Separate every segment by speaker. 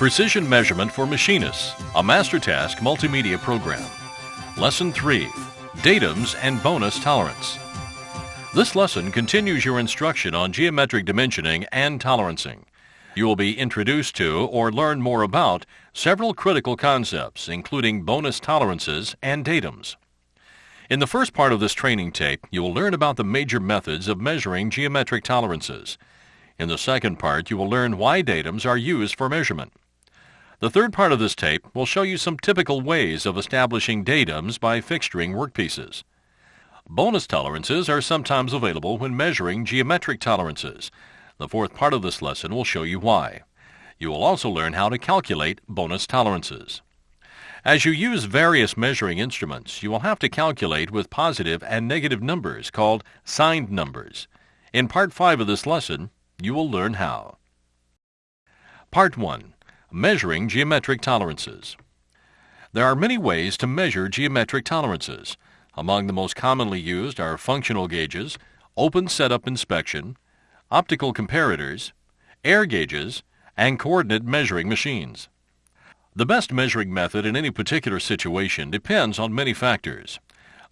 Speaker 1: Precision Measurement for Machinists, a Master Task Multimedia Program. Lesson 3, Datums and Bonus Tolerance. This lesson continues your instruction on geometric dimensioning and tolerancing. You will be introduced to or learn more about several critical concepts, including bonus tolerances and datums. In the first part of this training tape, you will learn about the major methods of measuring geometric tolerances. In the second part, you will learn why datums are used for measurement. The third part of this tape will show you some typical ways of establishing datums by fixturing workpieces. Bonus tolerances are sometimes available when measuring geometric tolerances. The fourth part of this lesson will show you why. You will also learn how to calculate bonus tolerances. As you use various measuring instruments, you will have to calculate with positive and negative numbers called signed numbers. In Part 5 of this lesson, you will learn how. Part 1. Measuring geometric tolerances. There are many ways to measure geometric tolerances. Among the most commonly used are functional gauges, open setup inspection, optical comparators, air gauges, and coordinate measuring machines. The best measuring method in any particular situation depends on many factors.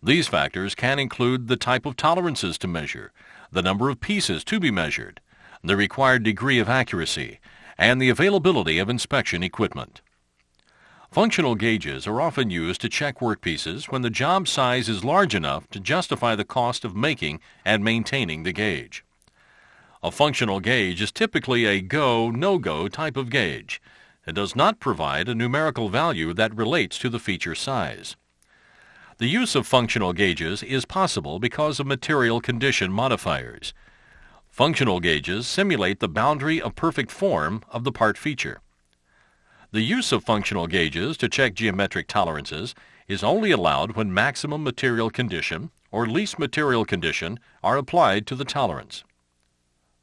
Speaker 1: These factors can include the type of tolerances to measure, the number of pieces to be measured, the required degree of accuracy, and the availability of inspection equipment. Functional gauges are often used to check workpieces when the job size is large enough to justify the cost of making and maintaining the gauge. A functional gauge is typically a go, no-go type of gauge. It does not provide a numerical value that relates to the feature size. The use of functional gauges is possible because of material condition modifiers. Functional gauges simulate the boundary of perfect form of the part feature. The use of functional gauges to check geometric tolerances is only allowed when maximum material condition or least material condition are applied to the tolerance.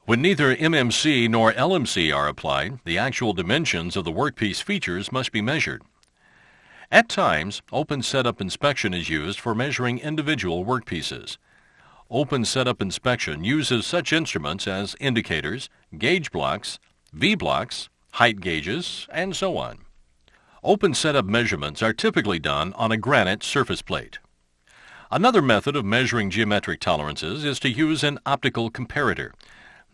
Speaker 1: When neither MMC nor LMC are applied, the actual dimensions of the workpiece features must be measured. At times, open setup inspection is used for measuring individual workpieces. Open setup inspection uses such instruments as indicators, gauge blocks, V-blocks, height gauges, and so on. Open setup measurements are typically done on a granite surface plate. Another method of measuring geometric tolerances is to use an optical comparator.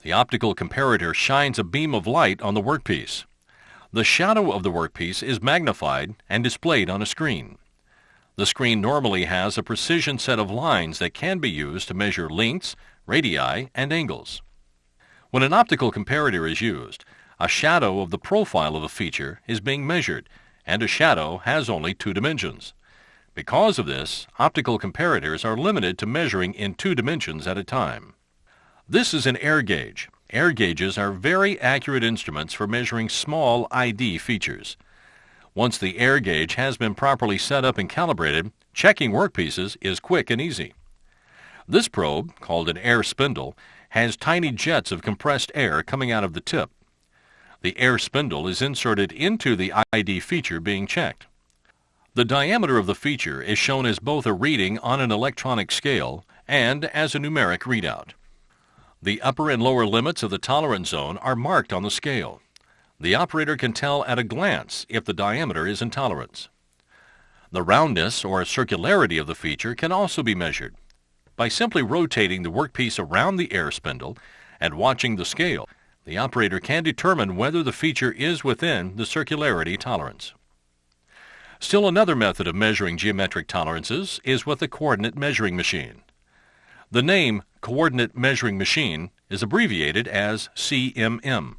Speaker 1: The optical comparator shines a beam of light on the workpiece. The shadow of the workpiece is magnified and displayed on a screen. The screen normally has a precision set of lines that can be used to measure lengths, radii, and angles. When an optical comparator is used, a shadow of the profile of a feature is being measured, and a shadow has only two dimensions. Because of this, optical comparators are limited to measuring in 2 dimensions at a time. This is an air gauge. Air gauges are very accurate instruments for measuring small ID features. Once the air gauge has been properly set up and calibrated, checking workpieces is quick and easy. This probe, called an air spindle, has tiny jets of compressed air coming out of the tip. The air spindle is inserted into the ID feature being checked. The diameter of the feature is shown as both a reading on an electronic scale and as a numeric readout. The upper and lower limits of the tolerance zone are marked on the scale. The operator can tell at a glance if the diameter is in tolerance. The roundness or circularity of the feature can also be measured. By simply rotating the workpiece around the air spindle and watching the scale, the operator can determine whether the feature is within the circularity tolerance. Still another method of measuring geometric tolerances is with a coordinate measuring machine. The name coordinate measuring machine is abbreviated as CMM.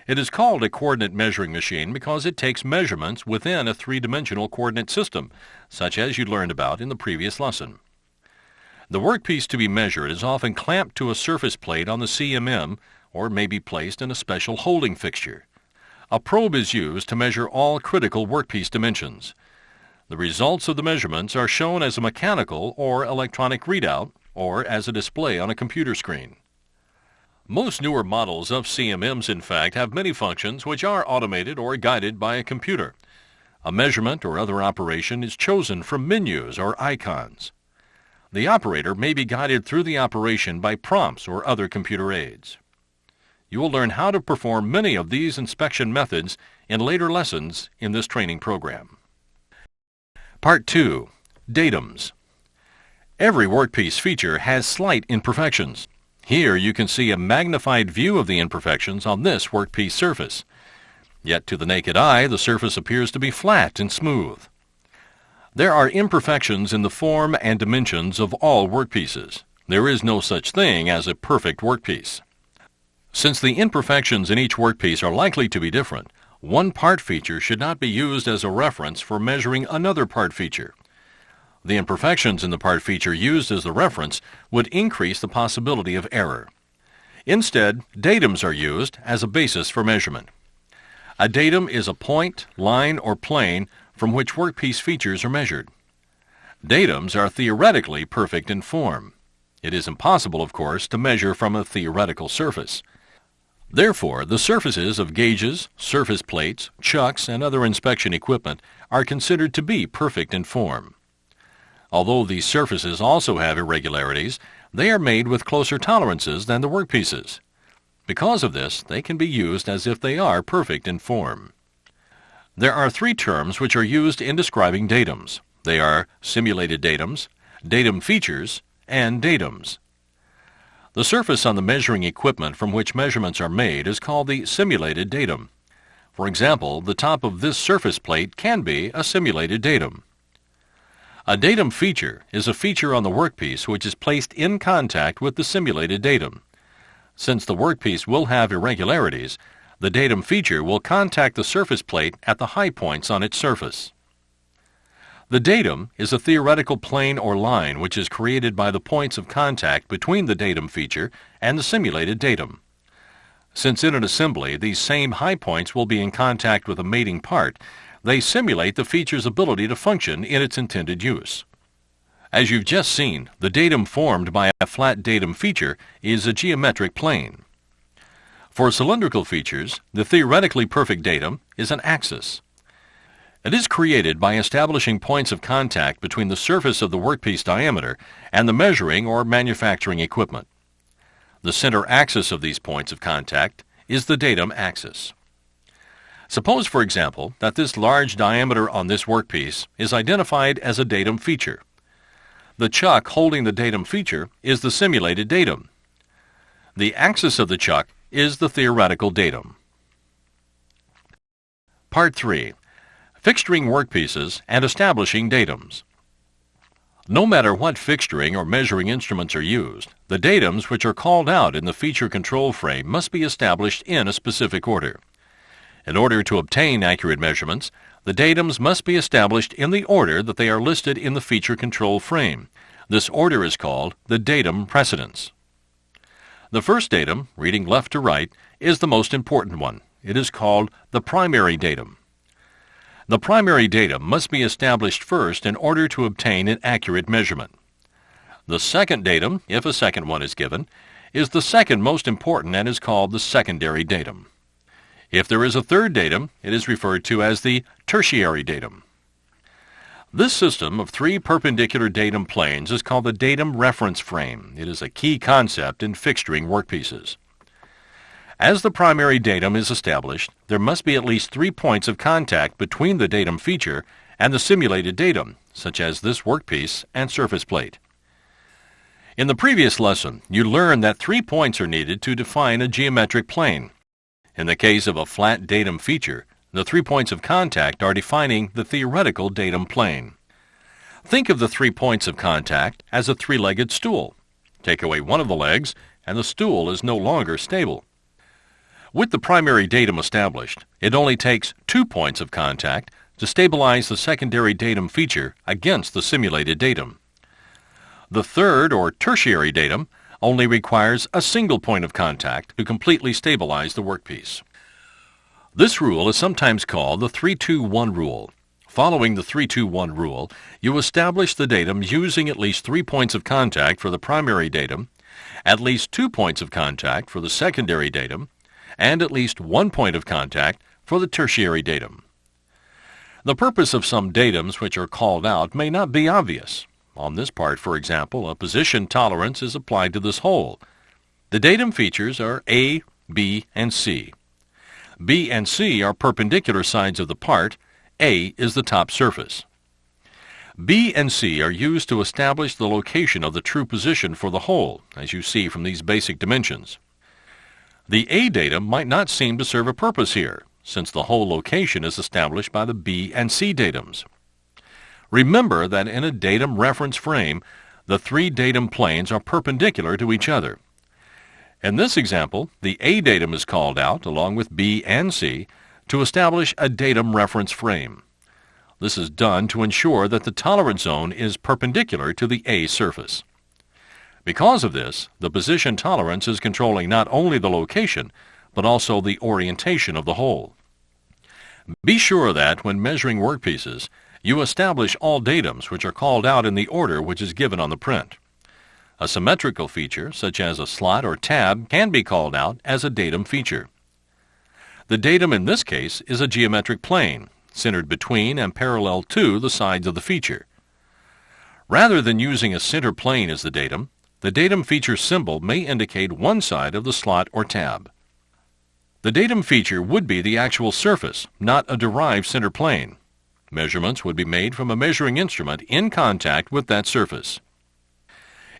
Speaker 1: It is called a coordinate measuring machine because it takes measurements within a 3-dimensional coordinate system, such as you learned about in the previous lesson. The workpiece to be measured is often clamped to a surface plate on the CMM or may be placed in a special holding fixture. A probe is used to measure all critical workpiece dimensions. The results of the measurements are shown as a mechanical or electronic readout or as a display on a computer screen. Most newer models of CMMs, in fact, have many functions which are automated or guided by a computer. A measurement or other operation is chosen from menus or icons. The operator may be guided through the operation by prompts or other computer aids. You will learn how to perform many of these inspection methods in later lessons in this training program. Part 2. Datums. Every workpiece feature has slight imperfections. Here you can see a magnified view of the imperfections on this workpiece surface. Yet to the naked eye, the surface appears to be flat and smooth. There are imperfections in the form and dimensions of all workpieces. There is no such thing as a perfect workpiece. Since the imperfections in each workpiece are likely to be different, one part feature should not be used as a reference for measuring another part feature. The imperfections in the part feature used as the reference would increase the possibility of error. Instead, datums are used as a basis for measurement. A datum is a point, line, or plane from which workpiece features are measured. Datums are theoretically perfect in form. It is impossible, of course, to measure from a theoretical surface. Therefore, the surfaces of gauges, surface plates, chucks, and other inspection equipment are considered to be perfect in form. Although these surfaces also have irregularities, they are made with closer tolerances than the workpieces. Because of this, they can be used as if they are perfect in form. There are three terms which are used in describing datums. They are simulated datums, datum features, and datums. The surface on the measuring equipment from which measurements are made is called the simulated datum. For example, the top of this surface plate can be a simulated datum. A datum feature is a feature on the workpiece which is placed in contact with the simulated datum. Since the workpiece will have irregularities, the datum feature will contact the surface plate at the high points on its surface. The datum is a theoretical plane or line which is created by the points of contact between the datum feature and the simulated datum. Since in an assembly these same high points will be in contact with a mating part, they simulate the feature's ability to function in its intended use. As you've just seen, the datum formed by a flat datum feature is a geometric plane. For cylindrical features, the theoretically perfect datum is an axis. It is created by establishing points of contact between the surface of the workpiece diameter and the measuring or manufacturing equipment. The center axis of these points of contact is the datum axis. Suppose, for example, that this large diameter on this workpiece is identified as a datum feature. The chuck holding the datum feature is the simulated datum. The axis of the chuck is the theoretical datum. Part 3. Fixturing workpieces and establishing datums. No matter what fixturing or measuring instruments are used, the datums which are called out in the feature control frame must be established in a specific order. In order to obtain accurate measurements, the datums must be established in the order that they are listed in the feature control frame. This order is called the datum precedence. The first datum, reading left to right, is the most important one. It is called the primary datum. The primary datum must be established first in order to obtain an accurate measurement. The second datum, if a second one is given, is the second most important and is called the secondary datum. If there is a third datum, it is referred to as the tertiary datum. This system of three perpendicular datum planes is called the datum reference frame. It is a key concept in fixturing workpieces. As the primary datum is established, there must be at least 3 points of contact between the datum feature and the simulated datum, such as this workpiece and surface plate. In the previous lesson, you learned that 3 points are needed to define a geometric plane. In the case of a flat datum feature, the 3 points of contact are defining the theoretical datum plane. Think of the 3 points of contact as a three-legged stool. Take away one of the legs, and the stool is no longer stable. With the primary datum established, it only takes 2 points of contact to stabilize the secondary datum feature against the simulated datum. The third or tertiary datum only requires a single point of contact to completely stabilize the workpiece. This rule is sometimes called the 3-2-1 rule. Following the 3-2-1 rule, you establish the datum using at least 3 points of contact for the primary datum, at least 2 points of contact for the secondary datum, and at least 1 point of contact for the tertiary datum. The purpose of some datums which are called out may not be obvious. On this part, for example, a position tolerance is applied to this hole. The datum features are A, B and C. B and C are perpendicular sides of the part. A is the top surface. B and C are used to establish the location of the true position for the hole, as you see from these basic dimensions. The A datum might not seem to serve a purpose here, since the hole location is established by the B and C datums. Remember that in a datum reference frame, the three datum planes are perpendicular to each other. In this example, the A datum is called out, along with B and C, to establish a datum reference frame. This is done to ensure that the tolerance zone is perpendicular to the A surface. Because of this, the position tolerance is controlling not only the location, but also the orientation of the hole. Be sure that, when measuring workpieces, you establish all datums which are called out in the order which is given on the print. A symmetrical feature, such as a slot or tab, can be called out as a datum feature. The datum in this case is a geometric plane, centered between and parallel to the sides of the feature. Rather than using a center plane as the datum feature symbol may indicate one side of the slot or tab. The datum feature would be the actual surface, not a derived center plane. Measurements would be made from a measuring instrument in contact with that surface.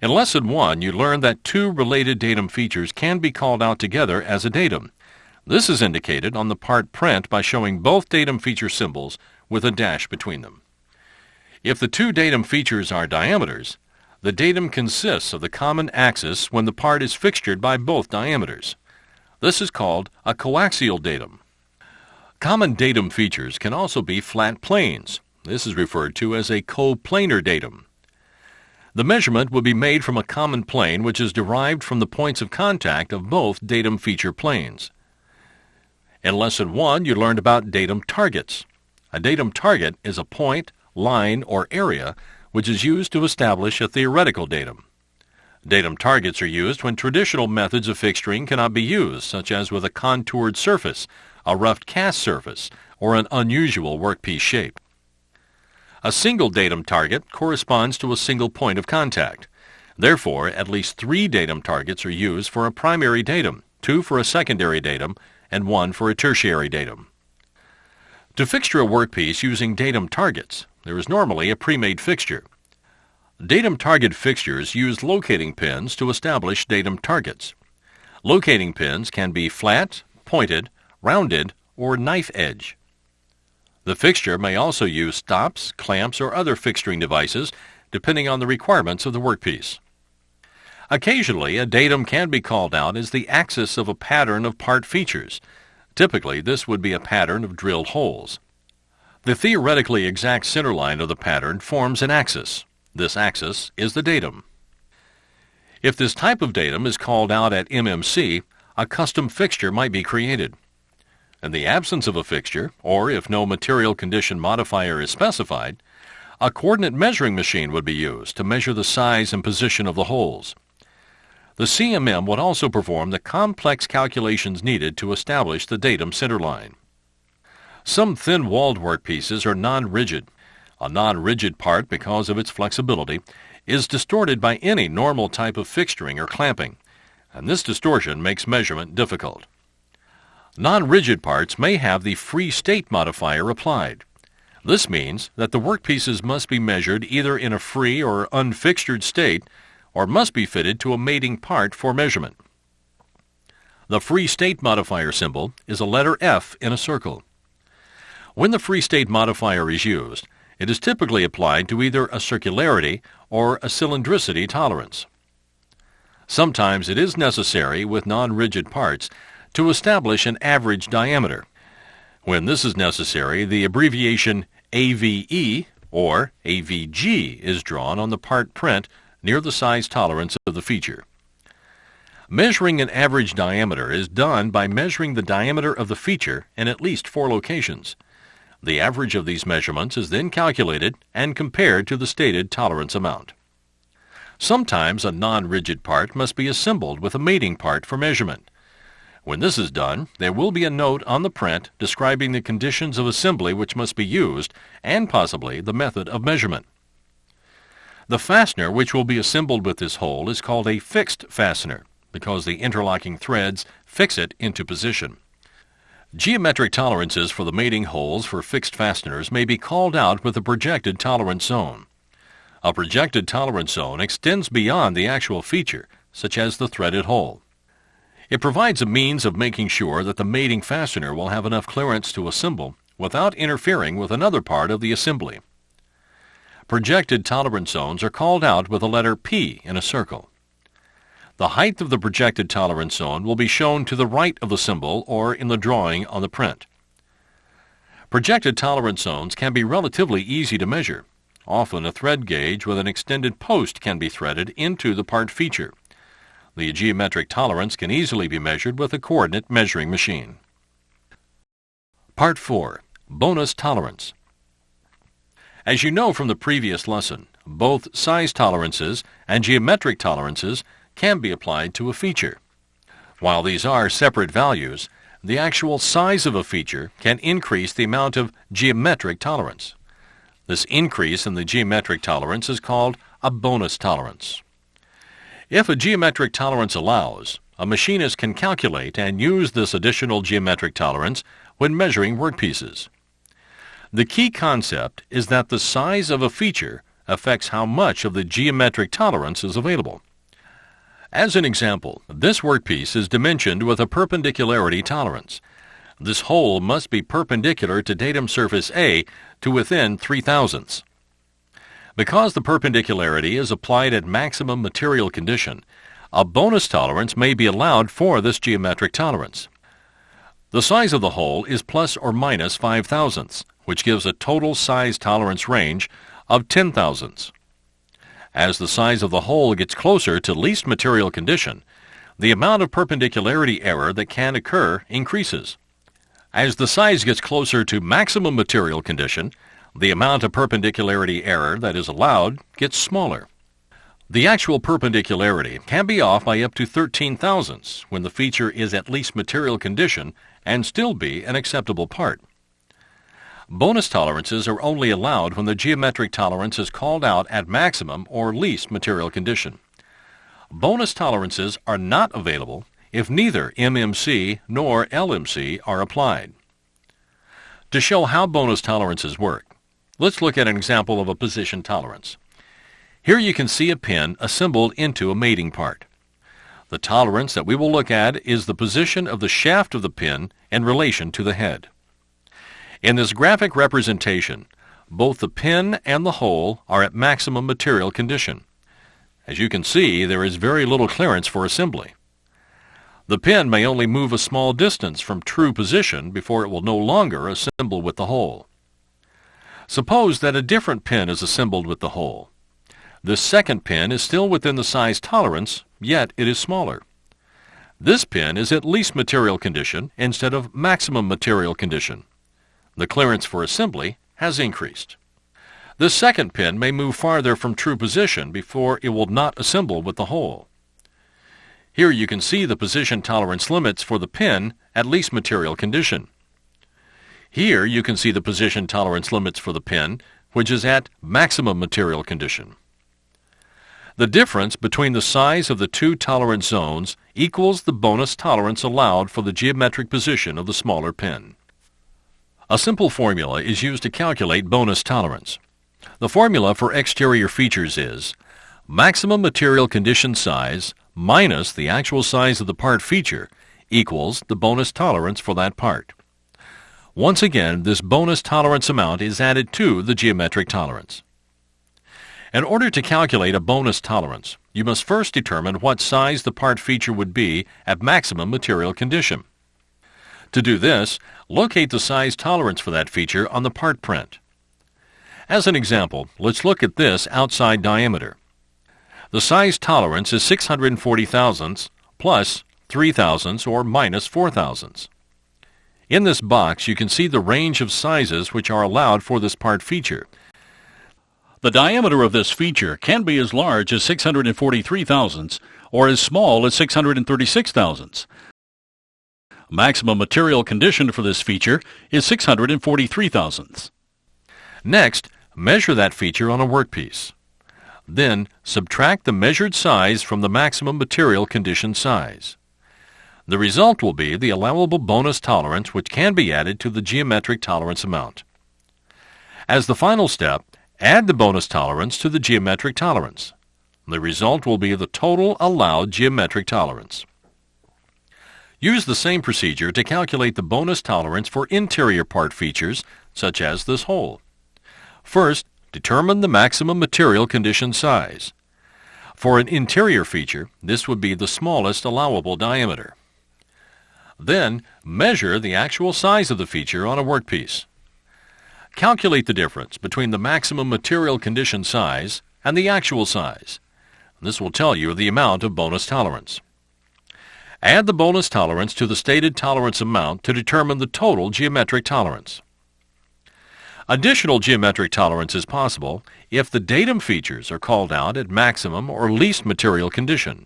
Speaker 1: In Lesson 1, you learned that two related datum features can be called out together as a datum. This is indicated on the part print by showing both datum feature symbols with a dash between them. If the two datum features are diameters, the datum consists of the common axis when the part is fixtured by both diameters. This is called a coaxial datum. Common datum features can also be flat planes. This is referred to as a coplanar datum. The measurement will be made from a common plane which is derived from the points of contact of both datum feature planes. In Lesson 1, you learned about datum targets. A datum target is a point, line, or area which is used to establish a theoretical datum. Datum targets are used when traditional methods of fixturing cannot be used, such as with a contoured surface, a rough cast surface, or an unusual workpiece shape. A single datum target corresponds to a single point of contact. Therefore, at least 3 datum targets are used for a primary datum, 2 for a secondary datum, and 1 for a tertiary datum. To fixture a workpiece using datum targets, there is normally a pre-made fixture. Datum target fixtures use locating pins to establish datum targets. Locating pins can be flat, pointed, rounded, or knife edge. The fixture may also use stops, clamps, or other fixturing devices, depending on the requirements of the workpiece. Occasionally, a datum can be called out as the axis of a pattern of part features. Typically, this would be a pattern of drilled holes. The theoretically exact center line of the pattern forms an axis. This axis is the datum. If this type of datum is called out at MMC, a custom fixture might be created. In the absence of a fixture, or if no material condition modifier is specified, a coordinate measuring machine would be used to measure the size and position of the holes. The CMM would also perform the complex calculations needed to establish the datum centerline. Some thin-walled workpieces are non-rigid. A non-rigid part, because of its flexibility, is distorted by any normal type of fixturing or clamping, and this distortion makes measurement difficult. Non-rigid parts may have the free state modifier applied. This means that the workpieces must be measured either in a free or unfixtured state, or must be fitted to a mating part for measurement. The free state modifier symbol is a letter F in a circle. When the free state modifier is used, it is typically applied to either a circularity or a cylindricity tolerance. Sometimes it is necessary with non-rigid parts to establish an average diameter. When this is necessary, the abbreviation AVE or AVG is drawn on the part print near the size tolerance of the feature. Measuring an average diameter is done by measuring the diameter of the feature in at least 4 locations. The average of these measurements is then calculated and compared to the stated tolerance amount. Sometimes a non-rigid part must be assembled with a mating part for measurement. When this is done, there will be a note on the print describing the conditions of assembly which must be used and possibly the method of measurement. The fastener which will be assembled with this hole is called a fixed fastener. because the interlocking threads fix it into position. Geometric tolerances for the mating holes for fixed fasteners may be called out with a projected tolerance zone. A projected tolerance zone extends beyond the actual feature, such as the threaded hole. It provides a means of making sure that the mating fastener will have enough clearance to assemble without interfering with another part of the assembly. Projected tolerance zones are called out with a letter P in a circle. The height of the projected tolerance zone will be shown to the right of the symbol or in the drawing on the print. Projected tolerance zones can be relatively easy to measure. Often a thread gauge with an extended post can be threaded into the part feature. The geometric tolerance can easily be measured with a coordinate measuring machine. Part 4. Bonus Tolerance. As you know from the previous lesson, both size tolerances and geometric tolerances can be applied to a feature. While these are separate values, the actual size of a feature can increase the amount of geometric tolerance. This increase in the geometric tolerance is called a bonus tolerance. If a geometric tolerance allows, a machinist can calculate and use this additional geometric tolerance when measuring workpieces. The key concept is that the size of a feature affects how much of the geometric tolerance is available. As an example, this workpiece is dimensioned with a perpendicularity tolerance. This hole must be perpendicular to datum surface A to within 0.003. Because the perpendicularity is applied at maximum material condition, a bonus tolerance may be allowed for this geometric tolerance. The size of the hole is plus or minus 0.005, which gives a total size tolerance range of 0.010. As the size of the hole gets closer to least material condition, the amount of perpendicularity error that can occur increases. As the size gets closer to maximum material condition, the amount of perpendicularity error that is allowed gets smaller. The actual perpendicularity can be off by up to 0.013 when the feature is at least material condition and still be an acceptable part. Bonus tolerances are only allowed when the geometric tolerance is called out at maximum or least material condition. Bonus tolerances are not available if neither MMC nor LMC are applied. To show how bonus tolerances work, let's look at an example of a position tolerance. Here you can see a pin assembled into a mating part. The tolerance that we will look at is the position of the shaft of the pin in relation to the head. In this graphic representation, both the pin and the hole are at maximum material condition. As you can see, there is very little clearance for assembly. The pin may only move a small distance from true position before it will no longer assemble with the hole. Suppose that a different pin is assembled with the hole. This second pin is still within the size tolerance, yet it is smaller. This pin is at least material condition instead of maximum material condition. The clearance for assembly has increased. This second pin may move farther from true position before it will not assemble with the hole. Here you can see the position tolerance limits for the pin at least material condition. Here you can see the position tolerance limits for the pin, which is at maximum material condition. The difference between the size of the two tolerance zones equals the bonus tolerance allowed for the geometric position of the smaller pin. A simple formula is used to calculate bonus tolerance. The formula for exterior features is maximum material condition size minus the actual size of the part feature equals the bonus tolerance for that part. Once again, this bonus tolerance amount is added to the geometric tolerance. In order to calculate a bonus tolerance, you must first determine what size the part feature would be at maximum material condition. To do this, locate the size tolerance for that feature on the part print. As an example, let's look at this outside diameter. The size tolerance is 640 thousandths plus 3 thousandths or minus 4 thousandths. In this box, you can see the range of sizes which are allowed for this part feature. The diameter of this feature can be as large as 643 thousandths or as small as 636 thousandths. Maximum material condition for this feature is 643 thousandths. Next, measure that feature on a workpiece. Then subtract the measured size from the maximum material condition size. The result will be the allowable bonus tolerance, which can be added to the geometric tolerance amount. As the final step, add the bonus tolerance to the geometric tolerance. The result will be the total allowed geometric tolerance. Use the same procedure to calculate the bonus tolerance for interior part features, such as this hole. First, determine the maximum material condition size. For an interior feature, this would be the smallest allowable diameter. Then, measure the actual size of the feature on a workpiece. Calculate the difference between the maximum material condition size and the actual size. This will tell you the amount of bonus tolerance. Add the bonus tolerance to the stated tolerance amount to determine the total geometric tolerance. Additional geometric tolerance is possible if the datum features are called out at maximum or least material condition.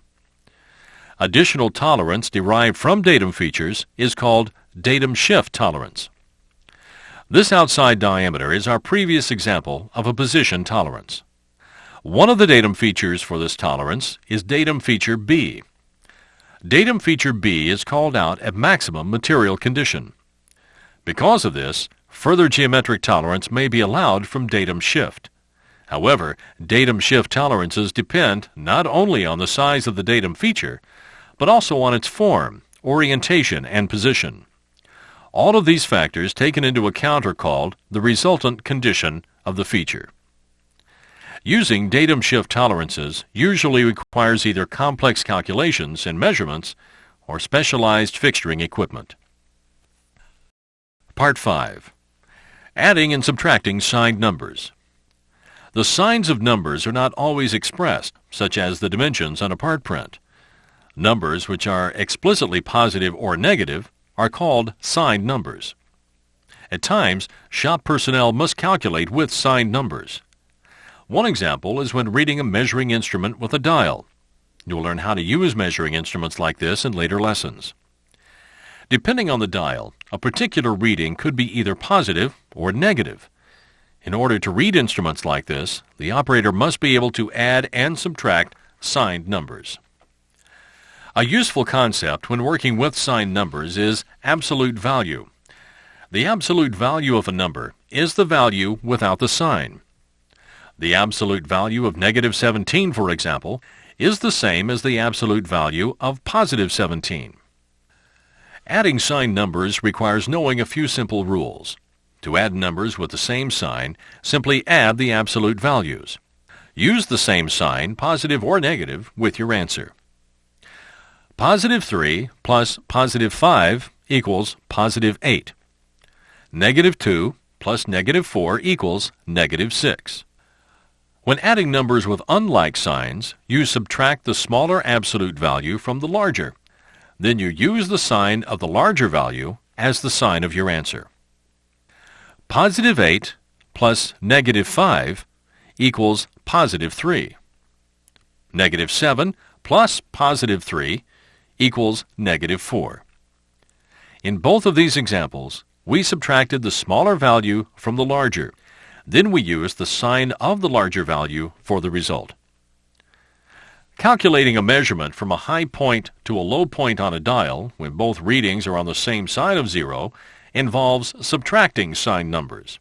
Speaker 1: Additional tolerance derived from datum features is called datum shift tolerance. This outside diameter is our previous example of a position tolerance. One of the datum features for this tolerance is datum feature B. Datum feature B is called out at maximum material condition. Because of this, further geometric tolerance may be allowed from datum shift. However, datum shift tolerances depend not only on the size of the datum feature, but also on its form, orientation, and position. All of these factors taken into account are called the resultant condition of the feature. Using datum shift tolerances usually requires either complex calculations and measurements or specialized fixturing equipment. Part 5. Adding and subtracting signed numbers. The signs of numbers are not always expressed, such as the dimensions on a part print. Numbers which are explicitly positive or negative are called signed numbers. At times, shop personnel must calculate with signed numbers. One example is when reading a measuring instrument with a dial. You will learn how to use measuring instruments like this in later lessons. Depending on the dial, a particular reading could be either positive or negative. In order to read instruments like this, the operator must be able to add and subtract signed numbers. A useful concept when working with signed numbers is absolute value. The absolute value of a number is the value without the sign. The absolute value of negative 17, for example, is the same as the absolute value of positive 17. Adding signed numbers requires knowing a few simple rules. To add numbers with the same sign, simply add the absolute values. Use the same sign, positive or negative, with your answer. Positive 3 plus positive 5 equals positive 8. Negative 2 plus negative 4 equals negative 6. When adding numbers with unlike signs, you subtract the smaller absolute value from the larger. Then you use the sign of the larger value as the sign of your answer. Positive 8 plus negative 5 equals positive 3. Negative 7 plus positive 3 equals negative 4. In both of these examples, we subtracted the smaller value from the larger. Then we used the sign of the larger value for the result. Calculating a measurement from a high point to a low point on a dial, when both readings are on the same side of 0, involves subtracting signed numbers.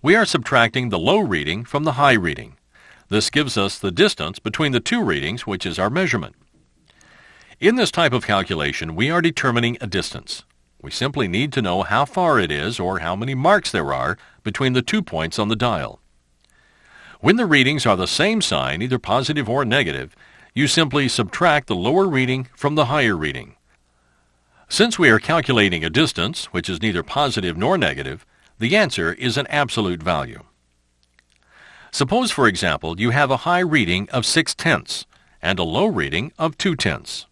Speaker 1: We are subtracting the low reading from the high reading. This gives us the distance between the two readings, which is our measurement. In this type of calculation, we are determining a distance. We simply need to know how far it is or how many marks there are between the 2 points on the dial. When the readings are the same sign, either positive or negative, you simply subtract the lower reading from the higher reading. Since we are calculating a distance, which is neither positive nor negative, the answer is an absolute value. Suppose, for example, you have a high reading of 6/10 and a low reading of 2/10.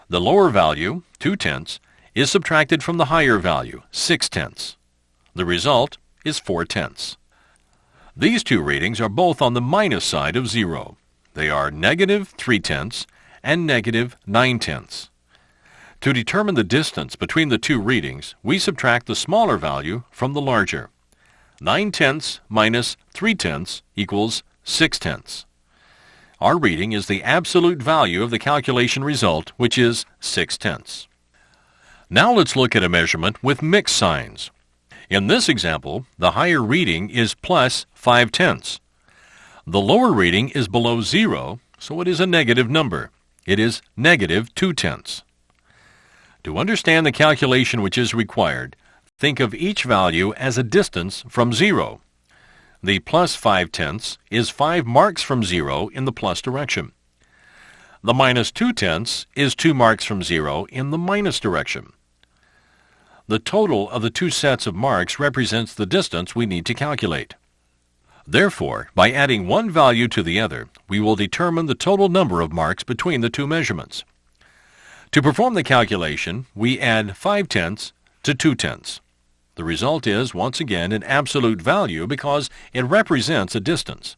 Speaker 1: The lower value, 2/10, is subtracted from the higher value, 6/10. The result is 4/10. These two readings are both on the minus side of 0. They are negative 3/10 and negative 9/10. To determine the distance between the two readings, we subtract the smaller value from the larger. 9/10 minus 3/10 equals 6/10. Our reading is the absolute value of the calculation result, which is 6/10. Now let's look at a measurement with mixed signs. In this example, the higher reading is plus 5/10. The lower reading is below 0, so it is a negative number. It is negative 2/10. To understand the calculation which is required, think of each value as a distance from 0. The plus 5/10 is 5 marks from 0 in the plus direction. The minus 2/10 is 2 marks from 0 in the minus direction. The total of the two sets of marks represents the distance we need to calculate. Therefore, by adding one value to the other, we will determine the total number of marks between the two measurements. To perform the calculation, we add 5/10 to 2/10. The result is, once again, an absolute value because it represents a distance.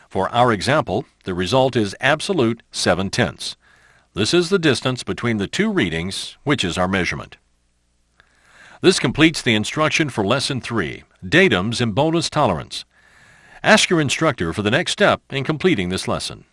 Speaker 1: For our example, the result is absolute 7/10. This is the distance between the two readings, which is our measurement. This completes the instruction for Lesson 3, Datums and Bonus Tolerance. Ask your instructor for the next step in completing this lesson.